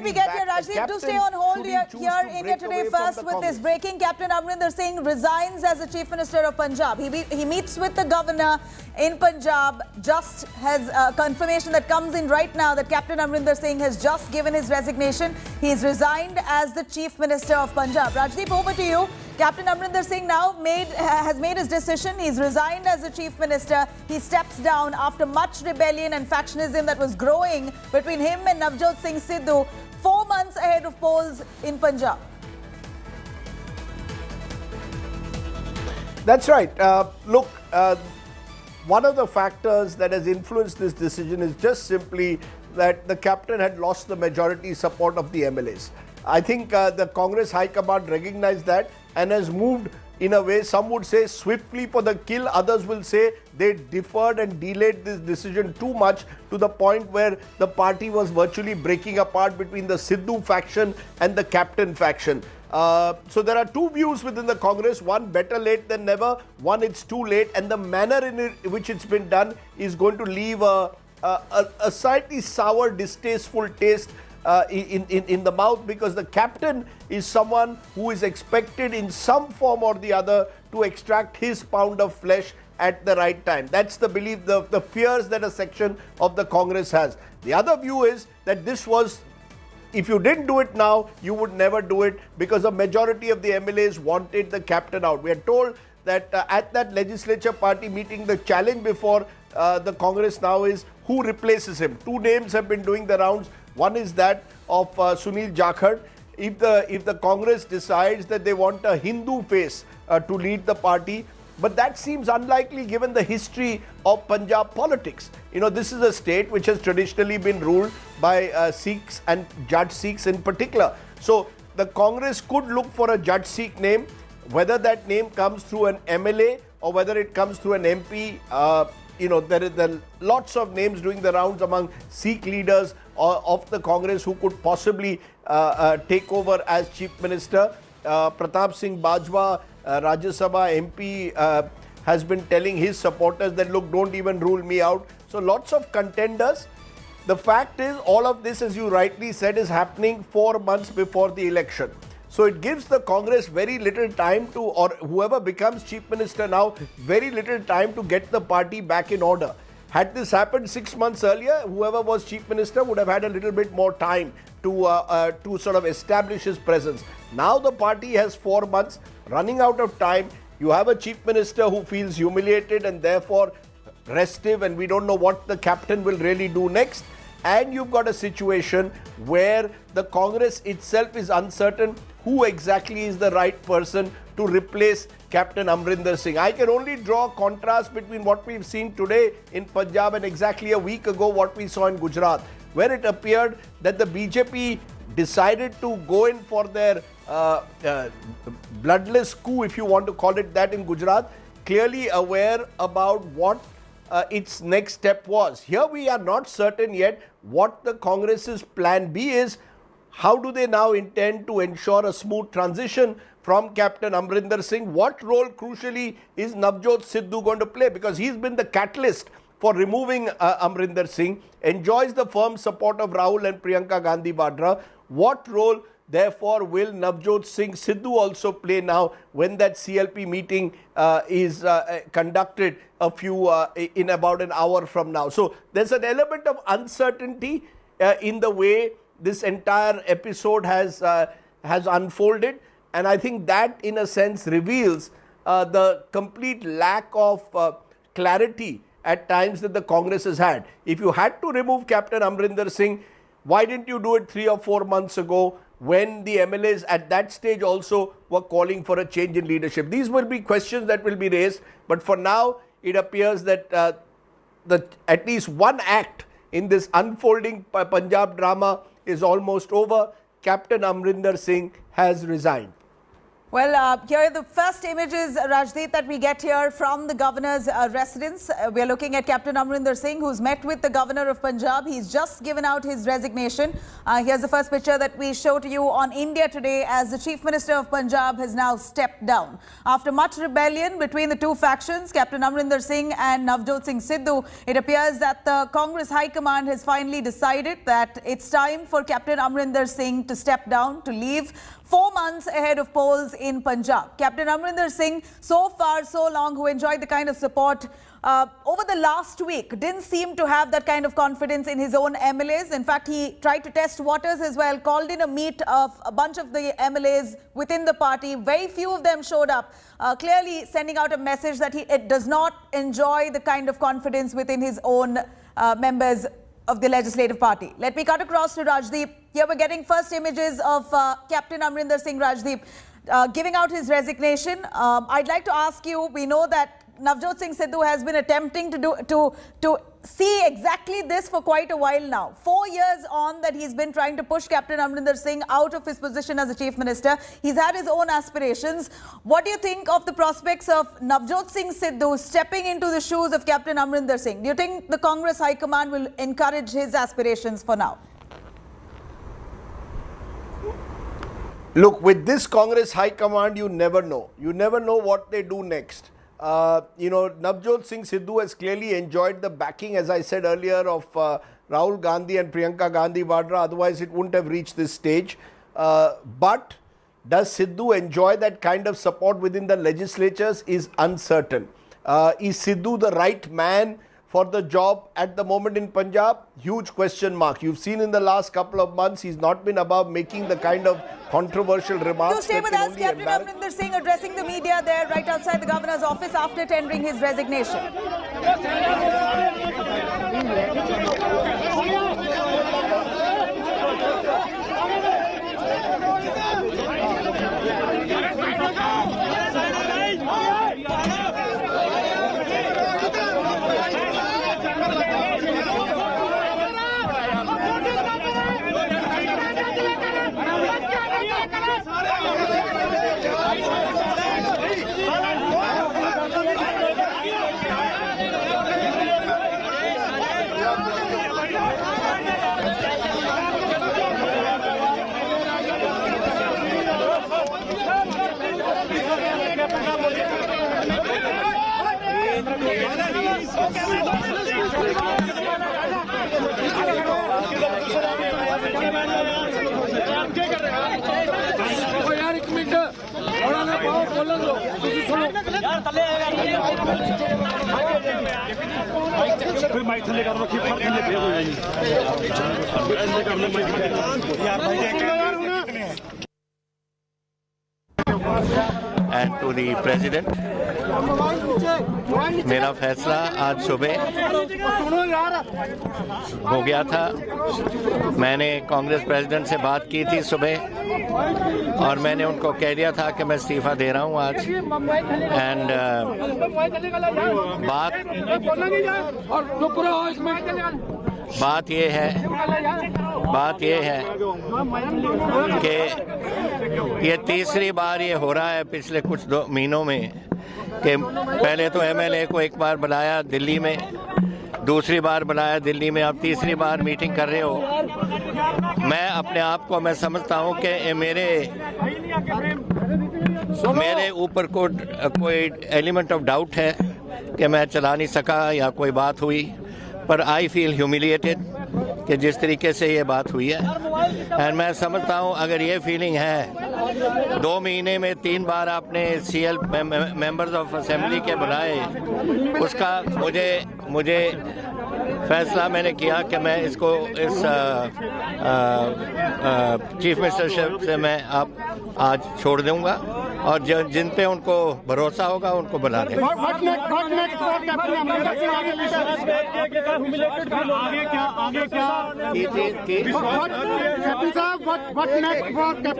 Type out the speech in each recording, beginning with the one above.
we get here, Rajdeep, do stay on hold here in India Today first with this breaking. Captain Amrinder Singh resigns as the Chief Minister of Punjab. He meets with the governor in Punjab. Just has confirmation that comes in right now that Captain Amrinder Singh has just given his resignation. He's resigned as the Chief Minister of Punjab. Rajdeep, over to you. Captain Amrinder Singh now has made his decision. He's resigned as the Chief Minister. He steps down after much rebellion and factionism that was growing between him and Navjot Singh Sidhu 4 months ahead of polls in Punjab. That's right. Look, one of the factors that has influenced this decision is just simply that the captain had lost the majority support of the MLAs. I think the Congress High Command recognized that and has moved in a way, some would say swiftly for the kill, others will say they deferred and delayed this decision too much to the point where the party was virtually breaking apart between the Sidhu faction and the captain faction. So there are two views within the Congress, one better late than never, one it's too late, and the manner in which it's been done is going to leave a slightly sour, distasteful taste in the mouth, because the captain is someone who is expected in some form or the other to extract his pound of flesh at the right time. That's the belief, the fears that a section of the Congress has. The other view is that this was, if you didn't do it now, you would never do it, because a majority of the MLAs wanted the captain out. We are told that at that legislature party meeting, the challenge before the Congress now is who replaces him. Two names have been doing the rounds. One is that of Sunil Jakhar. If the Congress decides that they want a Hindu face to lead the party, but that seems unlikely given the history of Punjab politics. You know, this is a state which has traditionally been ruled by Sikhs and Judge Sikhs in particular. So the Congress could look for a Judge Sikh name, whether that name comes through an MLA or whether it comes through an MP. You know, there are lots of names doing the rounds among Sikh leaders of the Congress who could possibly take over as Chief Minister. Pratap Singh Bajwa, Rajya Sabha MP, has been telling his supporters that, look, don't even rule me out. So lots of contenders. The fact is, all of this, as you rightly said, is happening 4 months before the election. So it gives the Congress very little time to, or whoever becomes Chief Minister now, very little time to get the party back in order. Had this happened 6 months earlier, whoever was Chief Minister would have had a little bit more time to sort of establish his presence. Now the party has 4 months, running out of time. You have a Chief Minister who feels humiliated and therefore restive, and we don't know what the captain will really do next. And you've got a situation where the Congress itself is uncertain who exactly is the right person to replace Captain Amrinder Singh. I can only draw a contrast between what we've seen today in Punjab and exactly a week ago what we saw in Gujarat, where it appeared that the BJP decided to go in for their bloodless coup, if you want to call it that, in Gujarat, clearly aware about what its next step was. Here we are not certain yet what the Congress's plan B is. How do they now intend to ensure a smooth transition from Captain Amrinder Singh? What role, crucially, is Navjot Sidhu going to play? Because he's been the catalyst for removing Amrinder Singh, enjoys the firm support of Rahul and Priyanka Gandhi Vadra. What role, therefore, will Navjot Singh Sidhu also play now when that CLP meeting is conducted in about an hour from now? So there's an element of uncertainty in the way this entire episode has unfolded, and I think that in a sense reveals the complete lack of clarity at times that the Congress has had. If you had to remove Captain Amrinder Singh, why didn't you do it 3 or 4 months ago when the MLAs at that stage also were calling for a change in leadership? These will be questions that will be raised, but for now it appears that at least one act in this unfolding Punjab drama is almost over. Captain Amrinder Singh has resigned. Well, here are the first images, Rajdeep, that we get here from the governor's residence. We are looking at Captain Amrinder Singh, who's met with the governor of Punjab. He's just given out his resignation. Here's the first picture that we show to you on India Today, as the Chief Minister of Punjab has now stepped down. After much rebellion between the two factions, Captain Amrinder Singh and Navjot Singh Sidhu, it appears that the Congress High Command has finally decided that it's time for Captain Amrinder Singh to step down, to leave, 4 months ahead of polls in Punjab. Captain Amrinder Singh, so far, so long, who enjoyed the kind of support over the last week, didn't seem to have that kind of confidence in his own MLAs. In fact, he tried to test waters as well, called in a meet of a bunch of the MLAs within the party. Very few of them showed up, clearly sending out a message that he does not enjoy the kind of confidence within his own members of the legislative party. Let me cut across to Rajdeep. Here we're getting first images of Captain Amrinder Singh, Rajdeep, giving out his resignation. I'd like to ask you, we know that Navjot Singh Sidhu has been attempting to see exactly this for quite a while now. 4 years on that he's been trying to push Captain Amrinder Singh out of his position as a Chief Minister. He's had his own aspirations. What do you think of the prospects of Navjot Singh Sidhu stepping into the shoes of Captain Amrinder Singh? Do you think the Congress High Command will encourage his aspirations for now? Look, with this Congress High Command, you never know. You never know what they do next. Navjot Singh Sidhu has clearly enjoyed the backing, as I said earlier, of Rahul Gandhi and Priyanka Gandhi Vadra. Otherwise, it wouldn't have reached this stage. But does Sidhu enjoy that kind of support within the legislatures is uncertain. Is Sidhu the right man for the job at the moment in Punjab? Huge question mark. You've seen in the last couple of months, he's not been above making the kind of controversial remarks. You stay with us, Captain Amrinder Singh addressing the media there right outside the governor's office after tendering his resignation. And to the President, मेरा फैसला आज सुबह हो गया था. मैंने Congress president से बात की थी सुबह और मैंने उनको कह दिया था कि मैं इस्तीफ़ा दे रहा हूँ आज. एंड बात ये है कि ये तीसरी बार ये हो रहा है पिछले कुछ 2 महीनों में कि पहले तो एमएलए को एक बार बुलाया दिल्ली में, दूसरी बार बुलाया दिल्ली में, अब तीसरी बार मीटिंग कर रहे हो. मैं अपने आप को मैं समझता हूँ कि मेरे ऊपर कोई एलिमेंट ऑफ डाउट है कि मैं चला नहीं सका या कोई बात हुई, पर आई फील ह्यूमिलिएटेड कि जिस तरीके से ये बात हुई है. एंड मैं समझता हूँ अगर ये फीलिंग है, 2 महीने में 3 बार आपने सीएल मेंबर्स ऑफ असेंबली के बुलाए, उसका मुझे फैसला मैंने किया कि मैं इसको इस चीफ मिनिस्टरशिप से मैं आज छोड़ दूंगा और जिन पे उनको भरोसा होगा उनको बुला देंगे.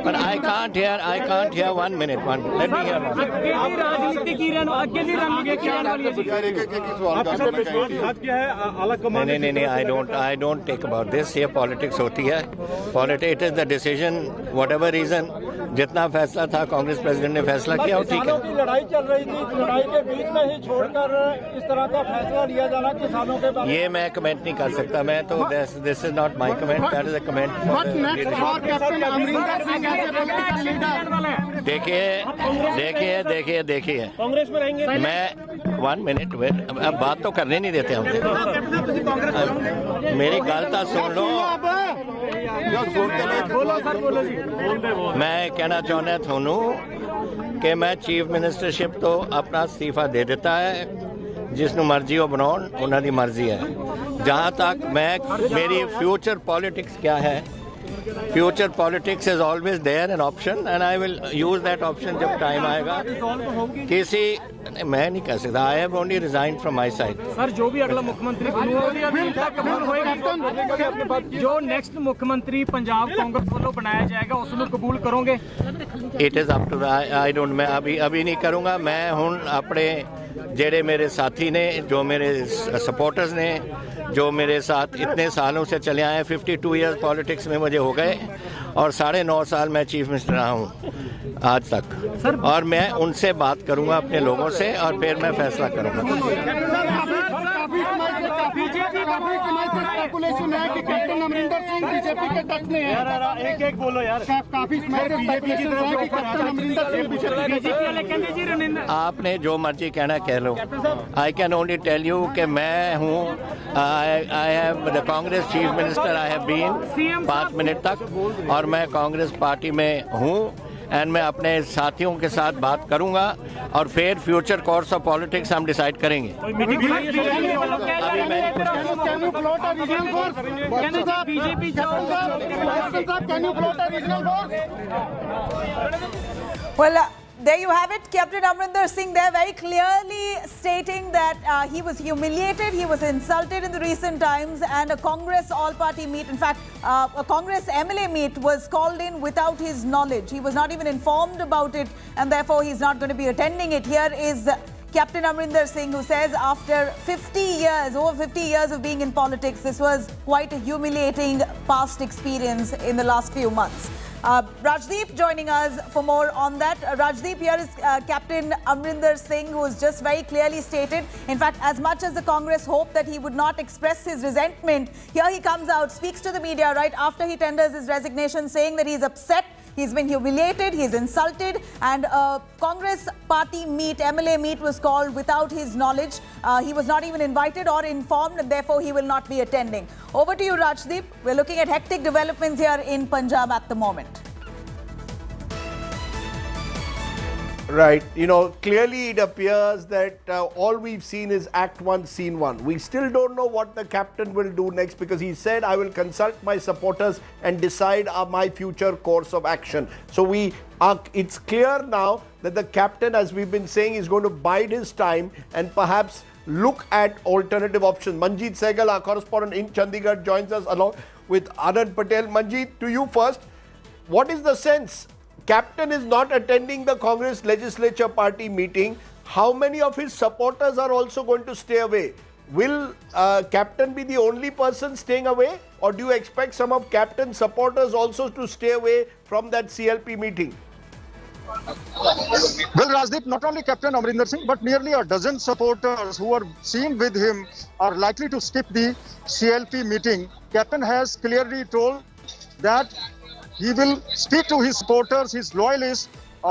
But I can't hear 1 minute. Let me hear one. नहीं, I don't take about this. ये politics होती है. It is the decision, whatever reason. जितना फैसला था कांग्रेस प्रेसिडेंट ने फैसला किया और ठीक है। किसानों की लड़ाई चल रही थी, लड़ाई के बीच में ही छोड़कर इस तरह का फैसला लिया जाना किसानों के बारे में। ये मैं कमेंट नहीं कर सकता, मैं तो this is not my comment, that is a comment. देखिए कांग्रेस में रहेंगे। मैं 1 मिनट वेट, अब बात तो करने नहीं देते हम। मेरी गलता सुन लो। मैं कहना चाहना थानू कि मैं चीफ मिनिस्टरशिप तो अपना इस्तीफा दे देता है, जिसनों मर्जी हो बनाओ, उन्होंने मर्जी है। जहाँ तक मेरी फ्यूचर पॉलिटिक्स क्या है, future politics is always there an option and I will use that option जब टाइम आएगा। किसी मैं नहीं कह सकता, I have only resign from my side. Sir जो भी अगला मुख्यमंत्री जो नेक्स्ट मुख्यमंत्री पंजाब कांग्रेस वालों बनाया जाएगा उसको कबूल करोगे? It is up to I don't, मैं अभी नहीं करूँगा। मैं हूँ अपने जेड़े मेरे साथी ने, जो मेरे सपोर्टर्स ने, जो मेरे साथ इतने सालों से चले आए, 52 ईयर्स पॉलिटिक्स में मुझे हो गए और 9.5 साल मैं चीफ मिनिस्टर रहा हूँ आज तक, और मैं उनसे बात करूँगा अपने लोगों से और फिर मैं फैसला करूँगा। स्पेकुलेशन है कि कैप्टन अमरिंदर सिंह बीजेपी के टच में है। एक बोलो यार। काफी समय से स्पेकुलेशन है कि कैप्टन अमरिंदर सिंह बीजेपी। आपने जो मर्जी कहना कह लो। I can only tell you कि मैं हूँ, I have the Congress chief minister, I have been 5 minute तक, और मैं कांग्रेस पार्टी में हूँ एंड मैं अपने साथियों के साथ बात करूंगा और फिर फ्यूचर कोर्स ऑफ पॉलिटिक्स हम डिसाइड करेंगे। Well, there you have it. Captain Amrinder Singh there very clearly stating that he was humiliated, he was insulted in the recent times, and a Congress all-party meet, in fact, a Congress MLA meet was called in without his knowledge. He was not even informed about it, and therefore he's not going to be attending it. Here is Captain Amrinder Singh, who says after 50 years, over 50 years of being in politics, this was quite a humiliating past experience in the last few months. Rajdeep joining us for more on that. Rajdeep, here is Captain Amrinder Singh, who has just very clearly stated, in fact, as much as the Congress hoped that he would not express his resentment, here he comes out, speaks to the media right after he tenders his resignation, saying that he's upset, he's been humiliated, he's insulted, and a Congress party meet, MLA meet, was called without his knowledge. He was not even invited or informed, and therefore he will not be attending. Over to you, Rajdeep. We're looking at hectic developments here in Punjab at the moment. Right. Clearly it appears that all we've seen is Act 1, Scene 1. We still don't know what the captain will do next, because he said, I will consult my supporters and decide my future course of action. So it's clear now that the captain, as we've been saying, is going to bide his time and perhaps look at alternative options. Manjeet Sehgal, our correspondent in Chandigarh, joins us along with Anand Patel. Manjeet, to you first. What is the sense? Captain is not attending the Congress Legislature Party meeting. How many of his supporters are also going to stay away? Will Captain be the only person staying away, or do you expect some of Captain's supporters also to stay away from that CLP meeting? Well, Rajdeep, not only Captain Amrinder Singh, but nearly a dozen supporters who are seen with him are likely to skip the CLP meeting. Captain has clearly told that he will speak to his supporters, his loyalists,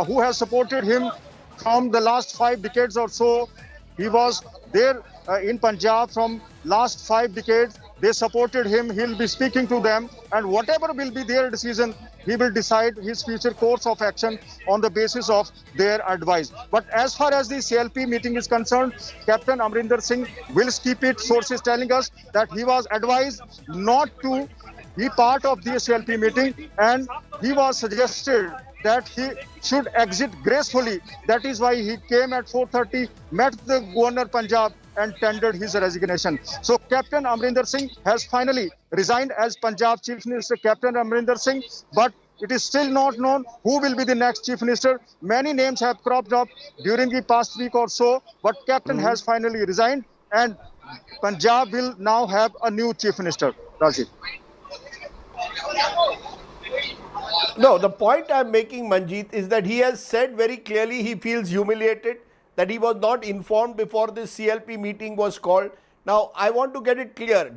who have supported him from the last 5 decades or so. He was there in Punjab from last 5 decades. They supported him. He'll be speaking to them, and whatever will be their decision, he will decide his future course of action on the basis of their advice. But as far as the CLP meeting is concerned, Captain Amrinder Singh will skip it. Sources telling us that he was advised not to be part of the CLP meeting, and he was suggested that he should exit gracefully. That is why he came at 4:30, met the Governor Punjab and tendered his resignation. So Captain Amrinder Singh has finally resigned as Punjab Chief Minister, Captain Amrinder Singh, but it is still not known who will be the next Chief Minister. Many names have cropped up during the past week or so, but Captain has finally resigned, and Punjab will now have a new Chief Minister. Rajiv. No, the point I'm making, Manjeet, is that he has said very clearly he feels humiliated, that he was not informed before this CLP meeting was called. Now, I want to get it clear.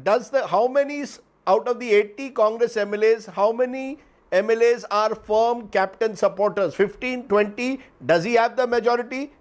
How many out of the 80 Congress MLAs, how many MLAs are firm captain supporters? 15, 20? Does he have the majority?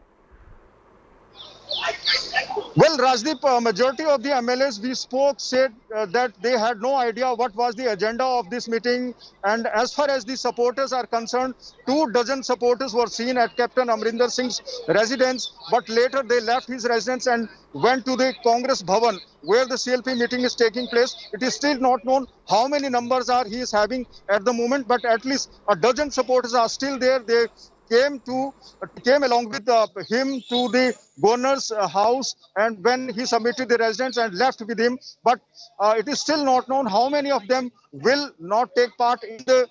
Well, Rajdeep, majority of the MLAs we spoke said that they had no idea what was the agenda of this meeting. And as far as the supporters are concerned, 24 supporters were seen at Captain Amrinder Singh's residence, but later they left his residence and went to the Congress Bhavan where the CLP meeting is taking place. It is still not known how many numbers he is having at the moment, but at least 12 supporters are still there. They came along with him to the governor's house, and when he submitted the residence and left with him, but it is still not known how many of them will not take part in the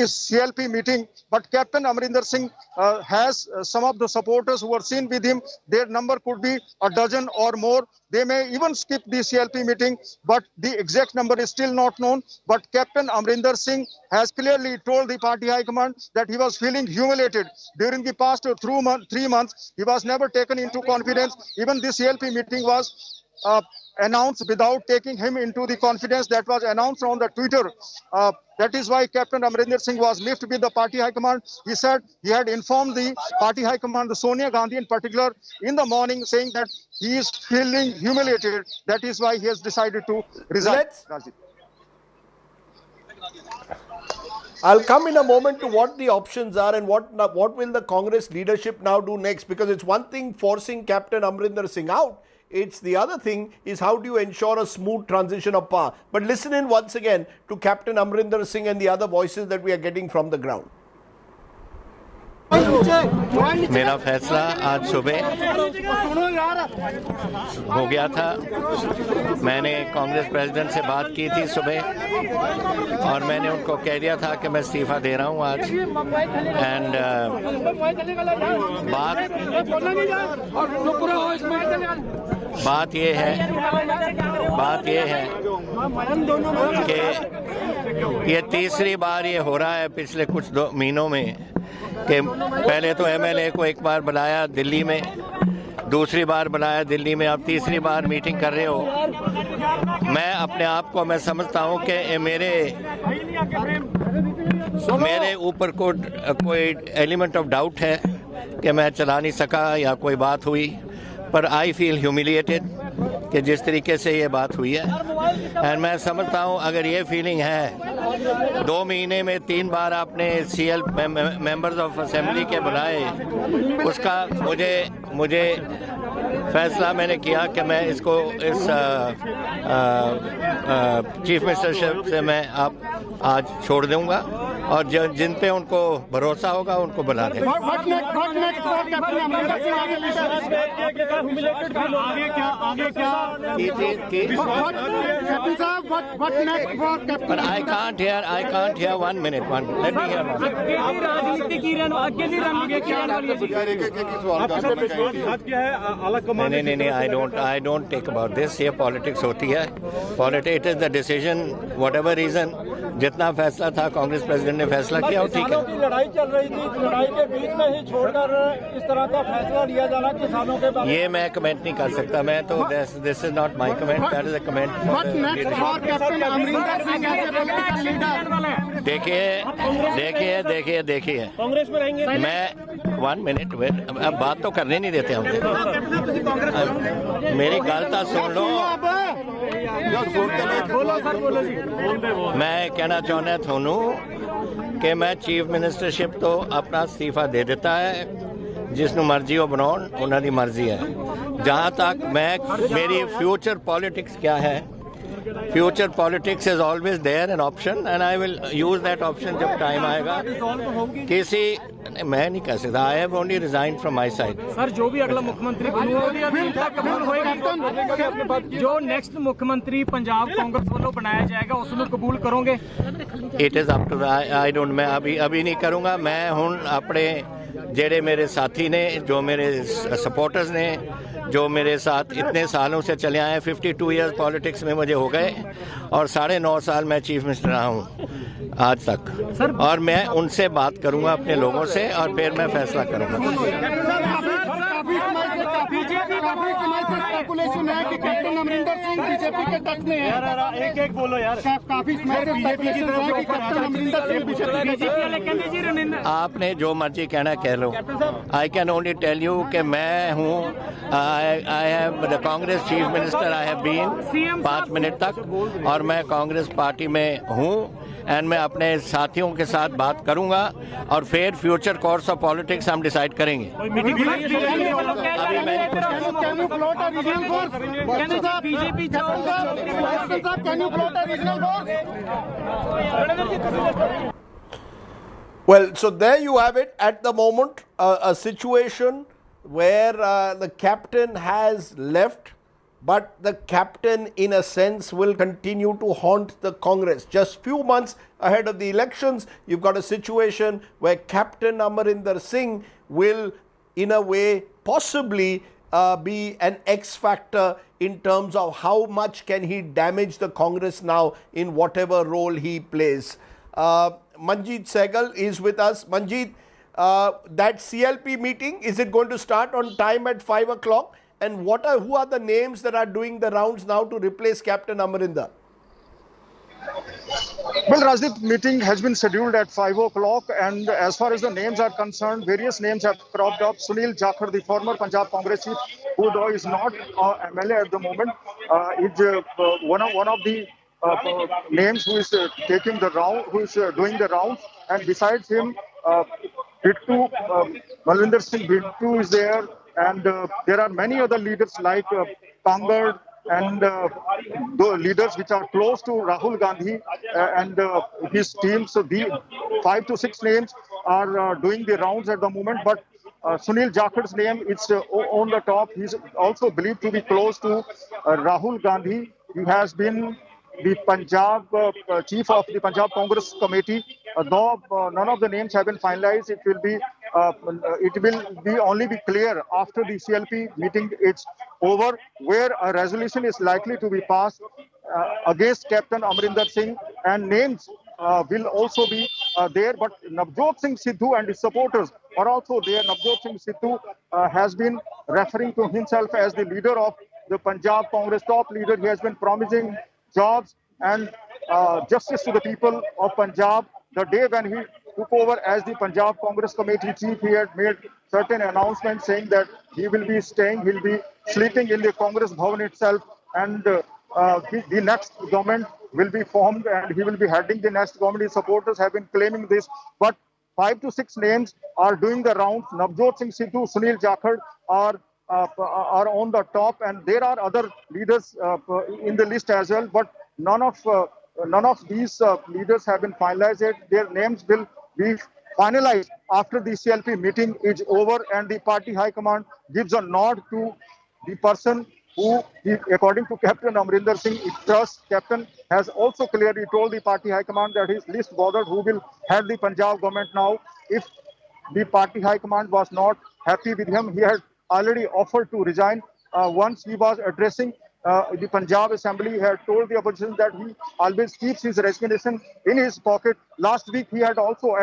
CLP meeting. But Captain Amrinder Singh has some of the supporters who were seen with him. Their number could be 12 or more. They may even skip the CLP meeting, but the exact number is still not known. But Captain Amrinder Singh has clearly told the party high command that he was feeling humiliated during the past 3 months. He was never taken into confidence. Even this CLP meeting was announced without taking him into the confidence. That was announced on the Twitter. That is why Captain Amrinder Singh was left with the party high command. He said he had informed the party high command, the Sonia Gandhi in particular, in the morning, saying that he is feeling humiliated. That is why he has decided to resign. I'll come in a moment to what the options are and what will the Congress leadership now do next, because it's one thing forcing Captain Amrinder Singh out. It's the other thing is how do you ensure a smooth transition of power. But listen in once again to Captain Amrinder Singh and the other voices that we are getting from the ground. मेरा फैसला आज सुबह हो गया था। मैंने Congress president से बात की थी सुबह और मैंने उनको कह दिया था कि मैं इस्तीफ़ा दे रहा हूँ आज। एंड बात ये है कि ये तीसरी बार ये हो रहा है पिछले कुछ 2 महीनों में कि पहले तो एमएलए को एक बार बुलाया दिल्ली में, दूसरी बार बुलाया दिल्ली में, अब तीसरी बार मीटिंग कर रहे हो। मैं अपने आप को मैं समझता हूँ कि मेरे ऊपर कोई एलिमेंट ऑफ डाउट है कि मैं चला नहीं सका या कोई बात हुई, पर आई फील ह्यूमिलिएटेड कि जिस तरीके से ये बात हुई है। एंड मैं समझता हूँ अगर ये फीलिंग है 2 महीने में 3 बार आपने सीएल मेंबर्स ऑफ असेंबली के बुलाए, उसका मुझे फैसला मैंने किया कि मैं इसको इस चीफ मिनिस्टरशिप से मैं आज छोड़ दूंगा और जिन पे उनको भरोसा होगा उनको बुला दें। But I can't hear 1 minute. Let me hear one. नहीं, I don't take about this. ये पॉलिटिक्स होती है। It is the decision, whatever reason, जितना फैसला था कांग्रेस प्रेसिडेंट ने फैसला किया वो ठीक है। लड़ाई चल रही थी, लड़ाई के बीच में ही छोड़कर इस तरह का फैसला लिया जाना किसानों के बारे में। ये मैं कमेंट नहीं कर सकता। मैं तो this is not my comment, that is a comment for देखिए कांग्रेस में रहेंगे। मैं 1 मिनट वेट, अब बात तो करने नहीं देते हम। मेरी गलता सुन लो। मैं कहना चाहना थानू कि मैं चीफ मिनिस्टरशिप तो अपना इस्तीफा दे देता है, जिसनों मर्जी हो बनाओ, उन्होंने मर्जी है। जहाँ तक मेरी फ्यूचर पॉलिटिक्स क्या है, future politics is always there an option and I will use that option जब टाइम आएगा। मैं नहीं कह सकता। I have only resign from my side. Sir, जो भी अगला मुख्यमंत्री कबूल होएगा, जो नेक्स्ट मुख्यमंत्री पंजाब कांग्रेस वालों बनाया जाएगा उसमें कबूल करोगे? It is up to I don't, मैं अभी नहीं करूँगा। मैं हूँ अपने जेड़े मेरे साथी ने, जो मेरे सपोर्टर्स ने, जो मेरे साथ इतने सालों से चले आए, 52 ईयर्स पॉलिटिक्स में मुझे हो गए और 9.5 साल मैं चीफ मिनिस्टर रहा हूँ। आज तक, और मैं उनसे बात करूंगा अपने लोगों से और फिर मैं फैसला करूंगा। स्पेकुलेशन है कि कैप्टन अमरिंदर सिंह बीजेपी के टच में है। एक बोलो यार। काफी समय से स्पेकुलेशन है कि कैप्टन अमरिंदर सिंह बीजेपी के। आपने जो मर्जी कहना कह लो। I can only tell you कि मैं हूँ, I have the Congress chief minister, I have been 5 minute तक, और मैं कांग्रेस पार्टी में हूँ एंड मैं अपने साथियों के साथ बात करूंगा और फिर फ्यूचर कोर्स ऑफ पॉलिटिक्स हम डिसाइड करेंगे। Well, so there you have it at the moment, a situation where the captain has left, but the captain in a sense will continue to haunt the Congress. Just few months ahead of the elections, you've got a situation where Captain Amarinder Singh will in a way possibly be an X factor in terms of how much can he damage the Congress now in whatever role he plays. Manjeet Sehgal is with us. Manjeet, that CLP meeting, is it going to start on time at 5 o'clock? And who are the names that are doing the rounds now to replace Captain Amarinder? Well, Rajdeep, meeting has been scheduled at 5 o'clock, and as far as the names are concerned, various names have cropped up. Sunil Jakhar, the former Punjab Congress chief, who though is not MLA at the moment, is one of the names who is taking the round, who is doing the rounds. And besides him, Bittu, Malvinder Singh Bittu is there, and there are many other leaders like Kangad and the leaders which are close to Rahul Gandhi and his team. So the 5 to 6 names are doing the rounds at the moment, but Sunil Jakhar's name is on the top. He's also believed to be close to Rahul Gandhi. He has been the Punjab chief of the Punjab Congress Committee. Though none of the names have been finalized, it will be only be clear after the CLP meeting is over, where a resolution is likely to be passed against Captain Amarinder Singh, and names will also be there. But Navjot Singh Sidhu and his supporters are also there. Navjot Singh Sidhu has been referring to himself as the leader of the Punjab Congress, top leader. He has been promising jobs and justice to the people of Punjab. The day when he took over as the Punjab Congress Committee chief, he had made certain announcements saying that he will be staying, he'll be sleeping in the Congress Bhavan itself, and the next government will be formed and he will be heading the next government. His supporters have been claiming this, but 5 to 6 names are doing the rounds. Navjot Singh Sidhu, Sunil Jakhar are on the top, and there are other leaders in the list as well, but none of these leaders have been finalized yet. Their names will be finalized after the CLP meeting is over and the party high command gives a nod to the person who, according to Captain Amarinder Singh, it trusts. Captain has also clearly told the party high command that he is least bothered who will head the Punjab government now. If the party high command was not happy with him, he had already offered to resign. Once he was addressing the Punjab Assembly, had told the opposition that he always keeps his resignation in his pocket. Last week, he had also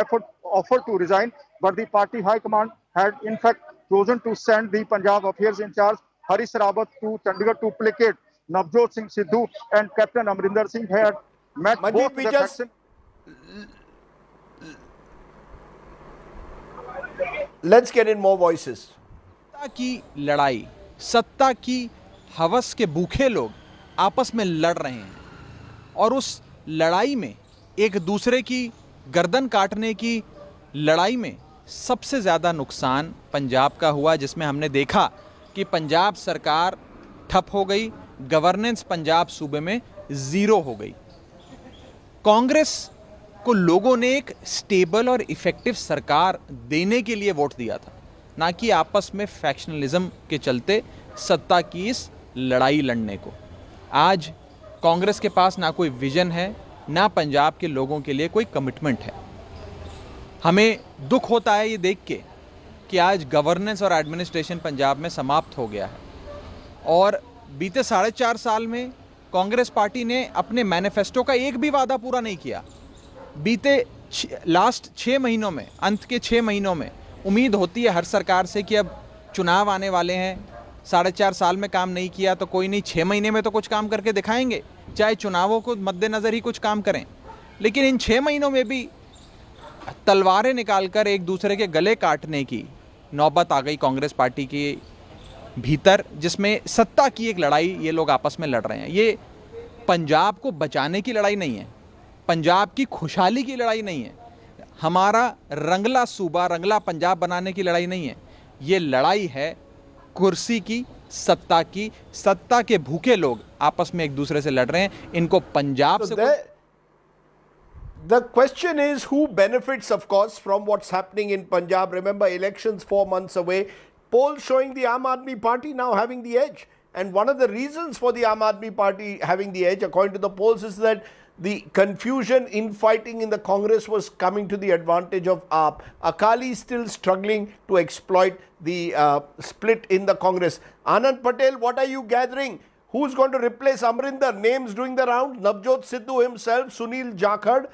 offered to resign, but the party high command had in fact chosen to send the Punjab Affairs in charge, Harish Rawat, to Chandigarh to placate Navjot Singh Sidhu, and Captain Amarinder Singh had met both the factions. Let's get in more voices. सत्ता की लड़ाई, सत्ता की हवस के भूखे लोग आपस में लड़ रहे हैं और उस लड़ाई में एक दूसरे की गर्दन काटने की लड़ाई में सबसे ज़्यादा नुकसान पंजाब का हुआ, जिसमें हमने देखा कि पंजाब सरकार ठप हो गई, गवर्नेंस पंजाब सूबे में ज़ीरो हो गई। कांग्रेस को लोगों ने एक स्टेबल और इफ़ेक्टिव सरकार देने के लिए वोट दिया था, ना कि आपस में फैक्शनलिज्म के चलते सत्ता की इस लड़ाई लड़ने को। आज कांग्रेस के पास ना कोई विजन है, ना पंजाब के लोगों के लिए कोई कमिटमेंट है। हमें दुख होता है ये देख के कि आज गवर्नेंस और एडमिनिस्ट्रेशन पंजाब में समाप्त हो गया है और बीते 4.5 साल में कांग्रेस पार्टी ने अपने मैनिफेस्टो का एक भी वादा पूरा नहीं किया। बीते लास्ट 6 महीनों में, अंत के 6 महीनों में उम्मीद होती है हर सरकार से कि अब चुनाव आने वाले हैं, 4.5 साल में काम नहीं किया तो कोई नहीं, 6 महीने में तो कुछ काम करके दिखाएंगे, चाहे चुनावों को मद्देनज़र ही कुछ काम करें। लेकिन इन 6 महीनों में भी तलवारें निकालकर एक दूसरे के गले काटने की नौबत आ गई कांग्रेस पार्टी के भीतर, जिसमें सत्ता की एक लड़ाई ये लोग आपस में लड़ रहे हैं। ये पंजाब को बचाने की लड़ाई नहीं है, पंजाब की खुशहाली की लड़ाई नहीं है, हमारा रंगला सूबा, रंगला पंजाब बनाने की लड़ाई नहीं है। ये लड़ाई है कुर्सी की, सत्ता की। सत्ता के भूखे लोग आपस में एक दूसरे से लड़ रहे हैं। इनको पंजाब से The question is who benefits, of course, from what's happening in Punjab. Remember, elections 4 months away. Polls showing the Aam Aadmi Party now having the edge. And one of the reasons for the Aam Aadmi Party having the edge, according to the polls, is that the confusion, infighting in the Congress was coming to the advantage of AAP. Akali still struggling to exploit the split in the Congress. Anand Patel, what are you gathering? Who's going to replace Amrinder? Names doing the round. Navjot Sidhu himself, Sunil Jakhar,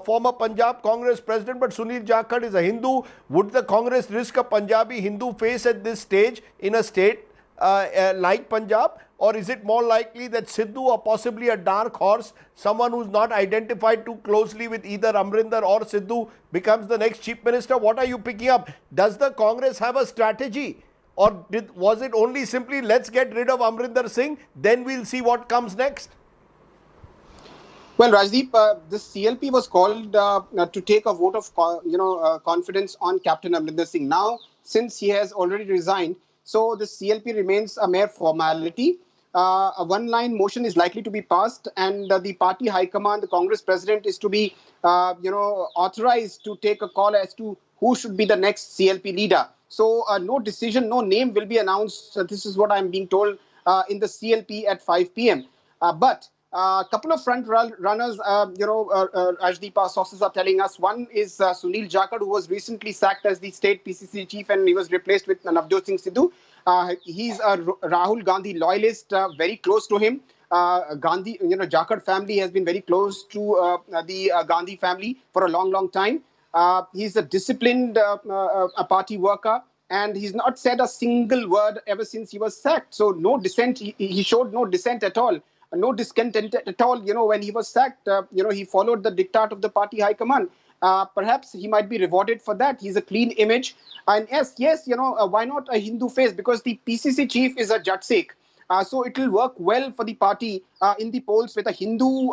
former Punjab Congress president, but Sunil Jakhar is a Hindu. Would the Congress risk a Punjabi Hindu face at this stage in a state like Punjab? Or is it more likely that Sidhu, or possibly a dark horse, someone who's not identified too closely with either Amrinder or Sidhu, becomes the next chief minister? What are you picking up? Does the Congress have a strategy? Or was it only simply let's get rid of Amrinder Singh, then we'll see what comes next? Well, Rajdeep, this CLP was called to take a vote of confidence on Captain Amrinder Singh. Now, since he has already resigned, so the CLP remains a mere formality. A one-line motion is likely to be passed, and the party high command, the Congress president, is to be authorized to take a call as to who should be the next CLP leader. So no decision, no name will be announced. This is what I'm being told in the CLP at 5 p.m. But a couple of front runners, Rajdeep, sources are telling us. One is Sunil Jakhar, who was recently sacked as the state PCC chief, and he was replaced with Navjot Singh Sidhu. He's a Rahul Gandhi loyalist, very close to him. Gandhi, Jakhar family has been very close to the Gandhi family for a long, long time. He's a disciplined a party worker, and he's not said a single word ever since he was sacked. So no dissent, he showed no dissent at all, no discontent at all. When he was sacked, he followed the diktat of the party high command. Perhaps he might be rewarded for that. He's a clean image. And yes, why not a Hindu face? Because the PCC chief is a Jat Sikh. So it will work well for the party in the polls with a Hindu,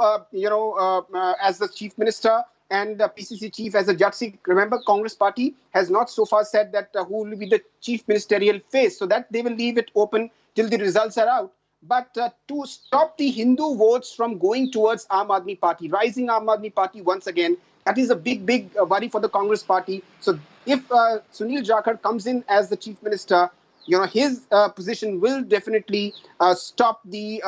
as the chief minister, and the PCC chief as a Jat Sikh. Remember, Congress party has not so far said that who will be the chief ministerial face, so that they will leave it open till the results are out. But to stop the Hindu votes from going towards Aam Aadmi Party, rising Aam Aadmi Party once again, that is a big worry for the Congress party. So if Sunil Jakhar comes in as the chief minister, his position will definitely stop the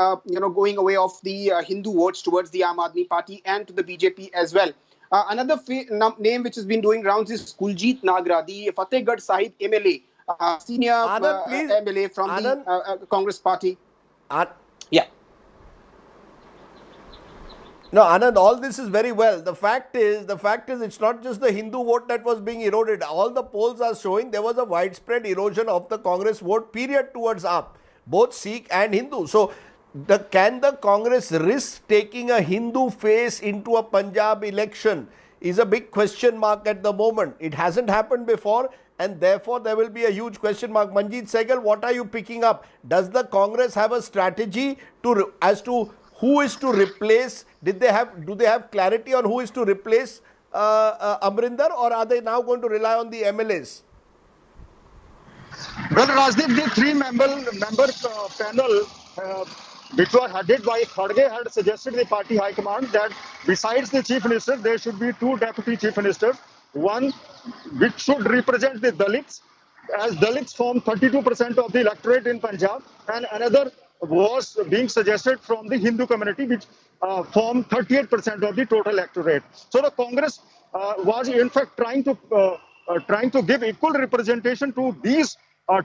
going away of the Hindu votes towards the Aam Aadmi Party and to the BJP as well. Another name which has been doing rounds is Kuljit Nagra, the Fatehgarh Sahib MLA, senior MLA from the Congress party. Yeah. No, Anand, all this is very well. The fact is, it's not just the Hindu vote that was being eroded. All the polls are showing there was a widespread erosion of the Congress vote, period, towards AAP, both Sikh and Hindu. So, can the Congress risk taking a Hindu face into a Punjab election is a big question mark at the moment. It hasn't happened before, and therefore there will be a huge question mark. Manjeet Sehgal, what are you picking up? Does the Congress have a strategy as to who is to replace? Do they have clarity on who is to replace Amrinder, or are they now going to rely on the MLAs? Well, Rajdeep, the three-member panel which was headed by Kharge had suggested the party high command that besides the chief minister, there should be two deputy chief ministers. One which should represent the Dalits, as Dalits form 32% of the electorate in Punjab, and another was being suggested from the Hindu community, which form 38% of the total electorate. So the Congress was in fact trying to give equal representation to these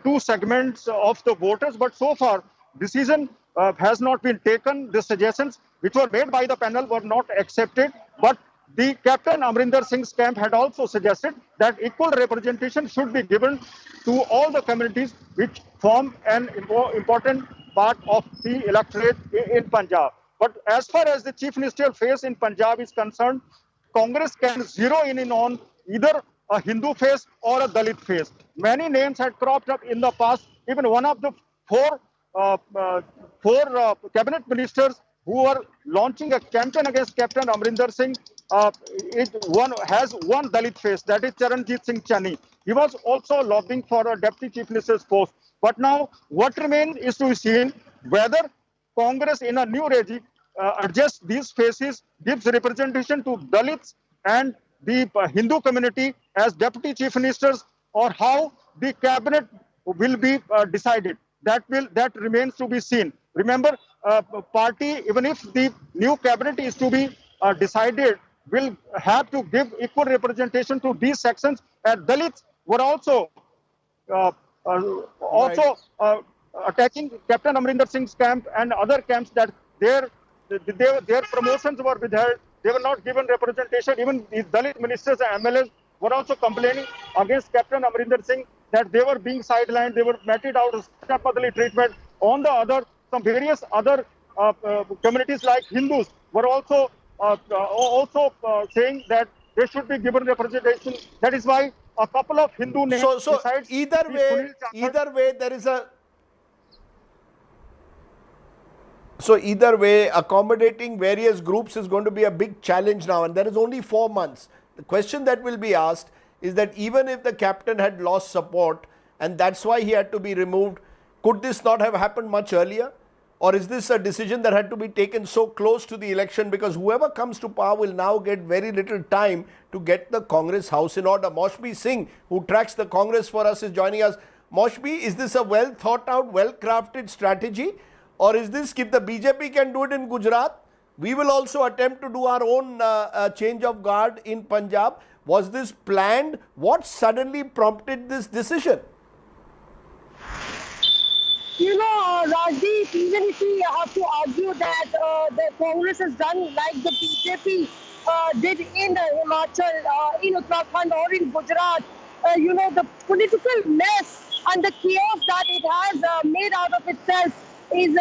two segments of the voters, but so far decision has not been taken. The suggestions which were made by the panel were not accepted, but the Captain Amrinder Singh's camp had also suggested that equal representation should be given to all the communities which form an important part of the electorate in Punjab. But as far as the chief ministerial face in Punjab is concerned, Congress can zero in on either a Hindu face or a Dalit face. Many names had cropped up in the past. Even one of the four cabinet ministers who are launching a campaign against Captain Amrinder Singh has one Dalit face, that is Charanjit Singh Channi. He was also lobbying for a deputy chief minister's post. But now what remains is to be seen whether Congress in a new regime adjusts these faces, gives representation to Dalits and the Hindu community as deputy chief ministers, or how the cabinet will be decided. That remains to be seen. Remember, party, even if the new cabinet is to be decided, will have to give equal representation to these sections. And Dalits were also attacking Captain Amrinder Singh's camp and other camps, that their promotions were withheld. They were not given representation. Even these Dalit ministers and MLAs were also complaining against Captain Amrinder Singh that they were being sidelined, they were meted out of stepmotherly treatment. On the other, some various other communities like Hindus were also saying that they should be given representation. That is why a couple of Hindu names. So either way, there is a. So either way, accommodating various groups is going to be a big challenge now, and there is only 4 months. The question that will be asked is that even if the captain had lost support and that's why he had to be removed, could this not have happened much earlier? Or is this a decision that had to be taken so close to the election, because whoever comes to power will now get very little time to get the Congress house in order? Moshbi Singh, who tracks the Congress for us, is joining us. Moshbi, is this a well thought out, well crafted strategy? Or is this, if the BJP can do it in Gujarat, we will also attempt to do our own change of guard in Punjab? Was this planned? What suddenly prompted this decision? You know, Rajdeep, even if we have to argue that the Congress has done like the BJP did in Himachal, in Uttarakhand or in Gujarat, you know, the political mess and the chaos that it has made out of itself is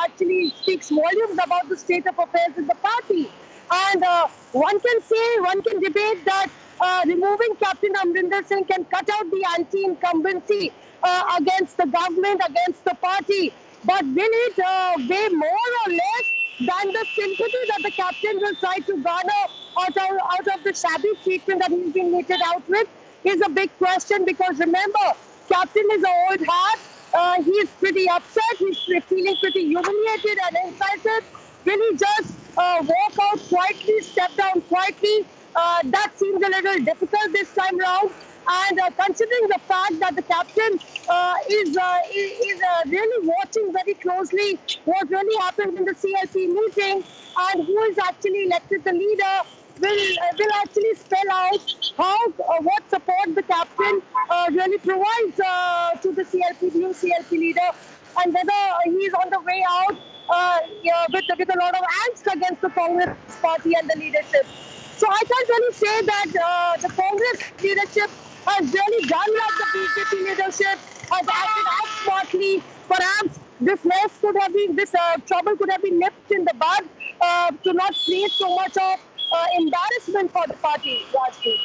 actually speaks volumes about the state of affairs in the party. And one can debate that removing Captain Amrinder Singh can cut out the anti-incumbency against the government, against the party. But will it weigh more or less than the sympathy that the captain will try to garner out of the shabby treatment that he's been meted out with is a big question. Because remember, captain is an old hat. He's pretty upset. He's feeling pretty humiliated and insulted. Will he just walk out quietly, step down quietly? That seems a little difficult this time round. And considering the fact that the captain is really watching very closely what really happened in the CLP meeting, and who is actually elected the leader, will actually spell out how what support the captain really provides to the new CLP leader, and whether he is on the way out with a lot of angst against the Congress party and the leadership. So I can't really say that the Congress leadership has really done like the BJP leadership, has acted as smartly. Perhaps this trouble could have been nipped in the bud to not create so much of embarrassment for the party, Rajdeep.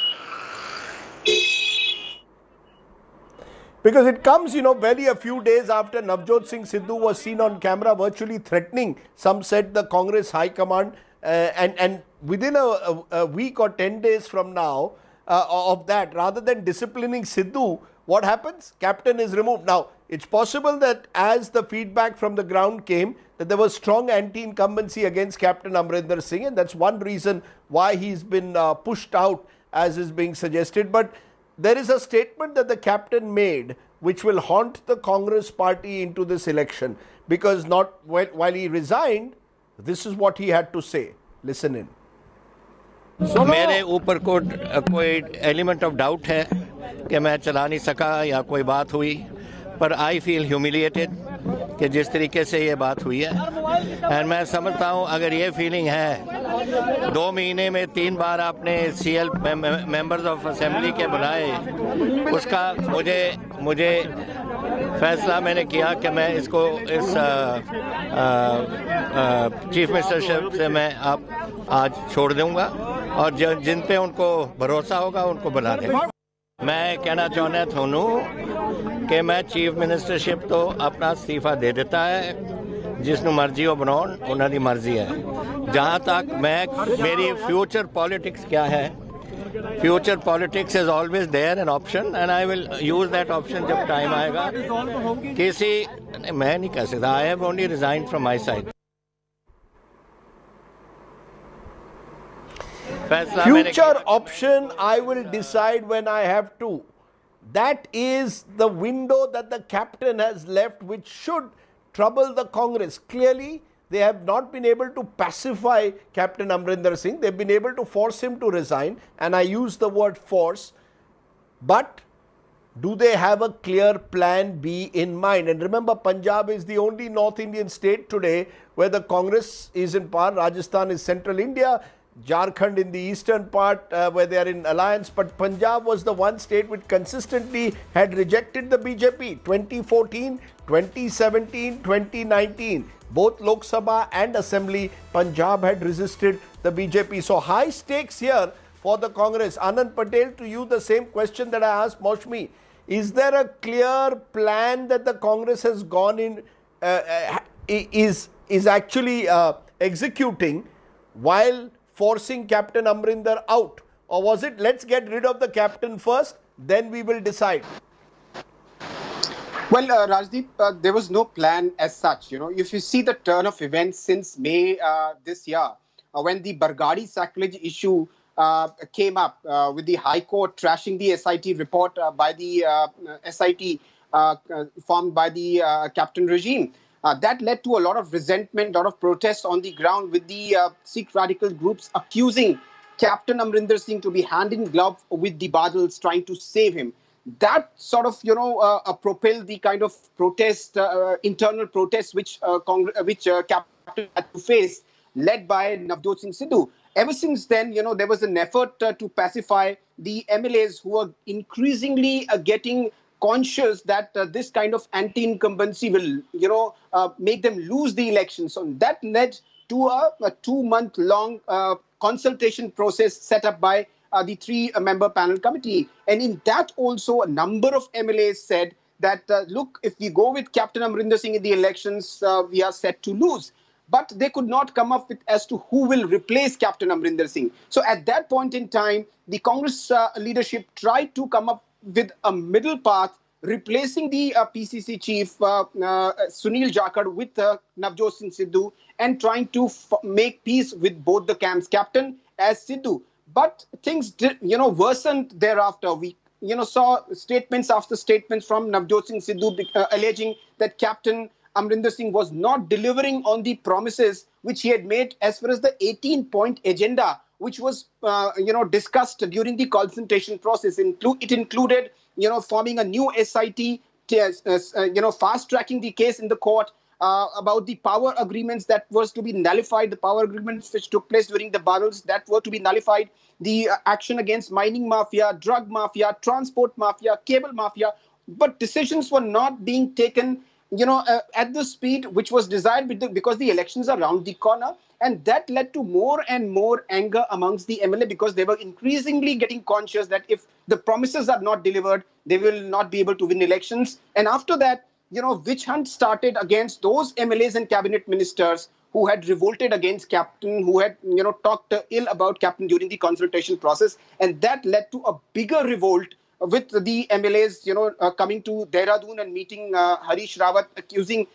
Because it comes, barely a few days after Navjot Singh Sidhu was seen on camera virtually threatening, some said, the Congress High Command, and within a week or 10 days from now of that, rather than disciplining Sidhu, what happens? Captain is removed. Now, it's possible that as the feedback from the ground came, that there was strong anti-incumbency against Captain Amrinder Singh, and that's one reason why he's been pushed out, as is being suggested. But there is a statement that the captain made which will haunt the Congress party into this election, because while he resigned, this is what he had to say. Listen in. मेरे ऊपर कोई element of doubt है कि मैं चला नहीं सका या कोई बात हुई, पर आई फील ह्यूमिलिएटेड कि जिस तरीके से ये बात हुई है। और मैं समझता हूँ अगर ये फीलिंग है 2 महीने में 3 बार आपने CL मेंबर्स ऑफ असेंबली के बुलाए, उसका मुझे फैसला मैंने किया कि मैं इसको इस चीफ मिनिस्टरशिप से मैं आज छोड़ दूंगा और जिन पे उनको भरोसा होगा उनको बुला देंगे। मैं कहना चाहना थानू कि मैं चीफ मिनिस्टरशिप तो अपना इस्तीफा दे देता है, जिसनों मर्जी हो बनाउन उन्होंने मर्जी है। जहाँ तक मेरी फ्यूचर पॉलिटिक्स क्या है, future politics is always there an option and I will use that option जब टाइम आएगा। मैं नहीं कह सकता, I have only resign from my side. Future option, I will decide when I have to. That is the window that the captain has left, which should trouble the Congress. Clearly, they have not been able to pacify Captain Amrinder Singh. They've been able to force him to resign, and I use the word force. But do they have a clear plan B in mind? And remember, Punjab is the only North Indian state today where the Congress is in power. Rajasthan is central India. Jharkhand in the eastern part where they are in alliance, but Punjab was the one state which consistently had rejected the BJP. 2014, 2017, 2019, both Lok Sabha and Assembly, Punjab had resisted the BJP. So high stakes here for the Congress. Anand Patel, to you the same question that I asked Maushmi. Is there a clear plan that the Congress has gone in, is actually executing while forcing Captain Amrinder out? Or was it, let's get rid of the captain first, then we will decide? Well, Rajdeep, there was no plan as such. If you see the turn of events since May this year, when the Bargadi sacrilege issue came up with the High Court trashing the SIT report by the SIT formed by the captain regime, that led to a lot of resentment, a lot of protests on the ground with the Sikh radical groups accusing Captain Amrinder Singh to be hand in glove with the Badals, trying to save him. That sort of, propelled the kind of protest, internal protests which Captain had to face, led by Navjot Singh Sidhu. Ever since then, there was an effort to pacify the MLAs who are increasingly getting conscious that this kind of anti-incumbency will, make them lose the election. So that led to a 2-month-long consultation process set up by the 3-member panel committee. And in that also, a number of MLAs said that, look, if we go with Captain Amrinder Singh in the elections, we are set to lose. But they could not come up with as to who will replace Captain Amrinder Singh. So at that point in time, the Congress leadership tried to come up with a middle path, replacing the PCC chief Sunil Jakhar with Navjot Singh Sidhu, and trying to make peace with both the camps, captain as Sidhu. But things worsened thereafter. We saw statements after statements from Navjot Singh Sidhu alleging that Captain Amrinder Singh was not delivering on the promises which he had made as far as the 18-point agenda, which was discussed during the consultation process. It included forming a new SIT, fast-tracking the case in the court, about the power agreements that was to be nullified, the power agreements which took place during the Badals that were to be nullified, the action against mining mafia, drug mafia, transport mafia, cable mafia. But decisions were not being taken at the speed which was desired because the elections are around the corner. And that led to more and more anger amongst the MLA because they were increasingly getting conscious that if the promises are not delivered, they will not be able to win elections. And after that, witch hunt started against those MLAs and cabinet ministers who had revolted against Captain, who had, talked ill about Captain during the consultation process. And that led to a bigger revolt with the MLAs, coming to Dehradun and meeting Harish Rawat, accusing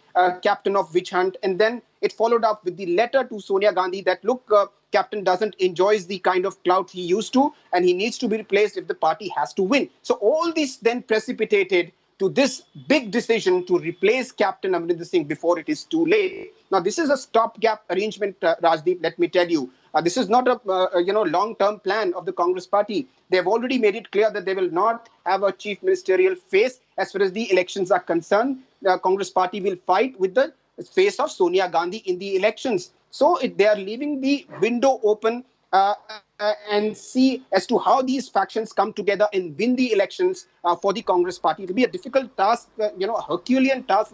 Captain of witch hunt. And then it followed up with the letter to Sonia Gandhi that, look, Captain doesn't enjoy the kind of clout he used to, and he needs to be replaced if the party has to win. So all this then precipitated to this big decision to replace Captain Amrinder Singh before it is too late. Now, this is a stopgap arrangement, Rajdeep, let me tell you. This is not a long-term plan of the Congress party. They have already made it clear that they will not have a chief ministerial face as far as the elections are concerned. Congress party will fight with the face of Sonia Gandhi in the elections. So they are leaving the window open and see as to how these factions come together and win the elections for the Congress party. It will be a difficult task, Herculean task,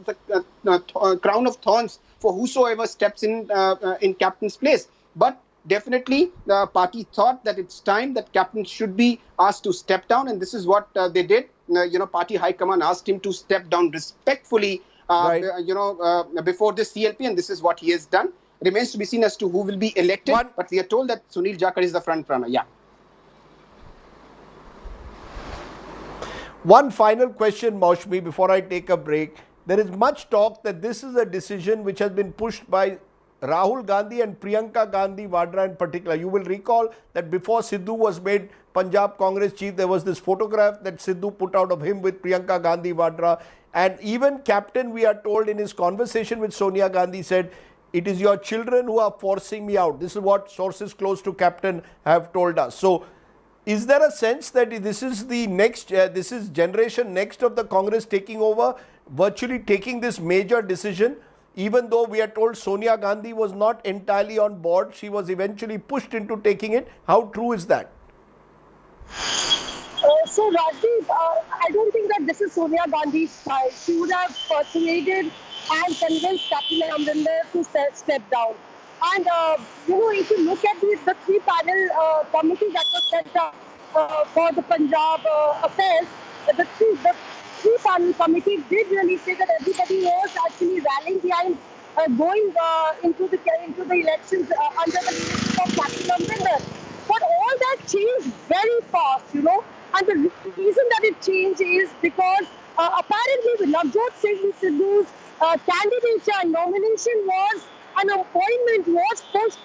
a crown of thorns for whosoever steps in captain's place. But definitely the party thought that it's time that captain should be asked to step down, and this is what they did. Party high command asked him to step down respectfully before the CLP, and this is what he has done. Remains to be seen as to who will be elected, but we are told that Sunil Jakhar is the front runner. Yeah. One final question, Maushmi, before I take a break. There is much talk that this is a decision which has been pushed by Rahul Gandhi and Priyanka Gandhi Vadra in particular. You will recall that before Sidhu was made Punjab Congress chief, there was this photograph that Sidhu put out of him with Priyanka Gandhi Vadra. And even captain, we are told in his conversation with Sonia Gandhi, said, "It is your children who are forcing me out." This is what sources close to captain have told us. So, is there a sense that this is the next, this is generation next of the Congress taking over, virtually taking this major decision? Even though we are told Sonia Gandhi was not entirely on board, she was eventually pushed into taking it. How true is that? So Rajdeep, I don't think that this is Sonia Gandhi's style. She would have persuaded and convinced Captain Amrinder to step down. And, if you look at the three-panel committee that was set up for the Punjab affairs, the three-panel committee did really say that everybody was actually rallying behind going into the elections under the leadership of Captain Amrinder. But all that changed very fast, And the reason that it changed is because apparently Navjot Singh Sidhu's candidature and nomination was, an appointment was pushed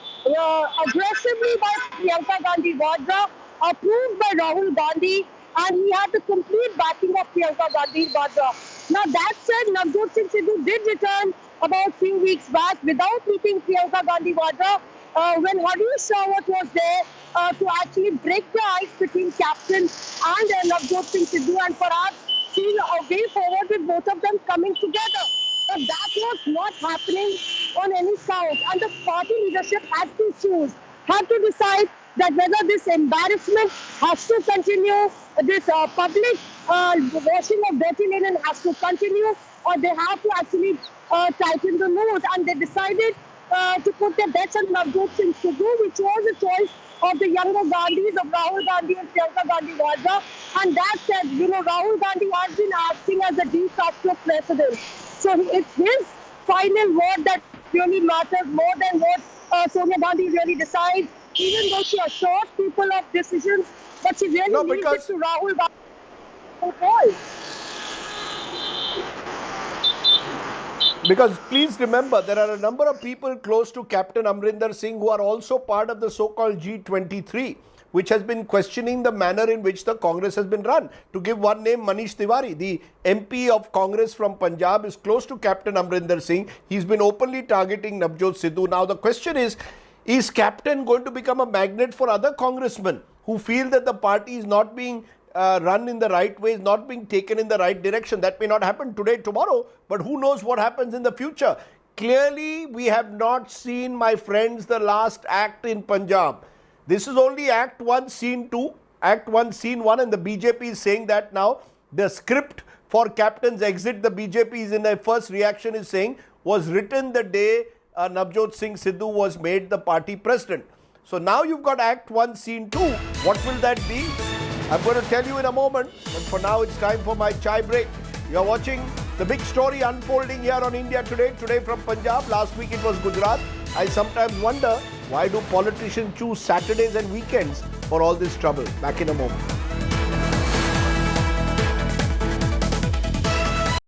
aggressively by Priyanka Gandhi Vadra, approved by Rahul Gandhi, and he had the complete backing of Priyanka Gandhi Vadra. Now that said, Navjot Singh Sidhu did return about a few weeks back without meeting Priyanka Gandhi Vadra when Harish Rawat was there to actually break the ice between captain and Navjot Singh Sidhu, and perhaps see a way forward with both of them coming together. But that was not happening on any count, and the party leadership had to choose, had to decide that whether this embarrassment has to continue, this public washing of dirty linen has to continue, or they have to actually tighten the noose. And they decided to put their bets on Navjot Singh Sidhu, which was a choice of the younger Gandhis, of Rahul Gandhi and Priyanka Gandhi Vadra. And that said, Rahul Gandhi has been acting as a de facto president. So it's his final word that really matters more than what Sonia Gandhi really decides, even though she assures people of decisions, but she really leaves it to Rahul Gandhi. Because please remember, there are a number of people close to Captain Amrinder Singh who are also part of the so-called G23, which has been questioning the manner in which the Congress has been run. To give one name, Manish Tiwari, the MP of Congress from Punjab, is close to Captain Amrinder Singh. He's been openly targeting Navjot Sidhu. Now the question is Captain going to become a magnet for other congressmen who feel that the party is not being run in the right way, is not being taken in the right direction? That may not happen today, tomorrow, but who knows what happens in the future. Clearly, we have not seen, my friends, the last act in Punjab. This is only Act 1, Scene 2, Act 1, Scene 1, and the BJP is saying that now. The script for Captain's exit, the BJP is in their first reaction is saying, was written the day Navjot Singh Sidhu was made the party president. So now you've got Act 1, Scene 2. What will that be? I'm going to tell you in a moment, but for now it's time for my chai break. You're watching the big story unfolding here on India Today. Today from Punjab. Last week it was Gujarat. I sometimes wonder, why do politicians choose Saturdays and weekends for all this trouble? Back in a moment.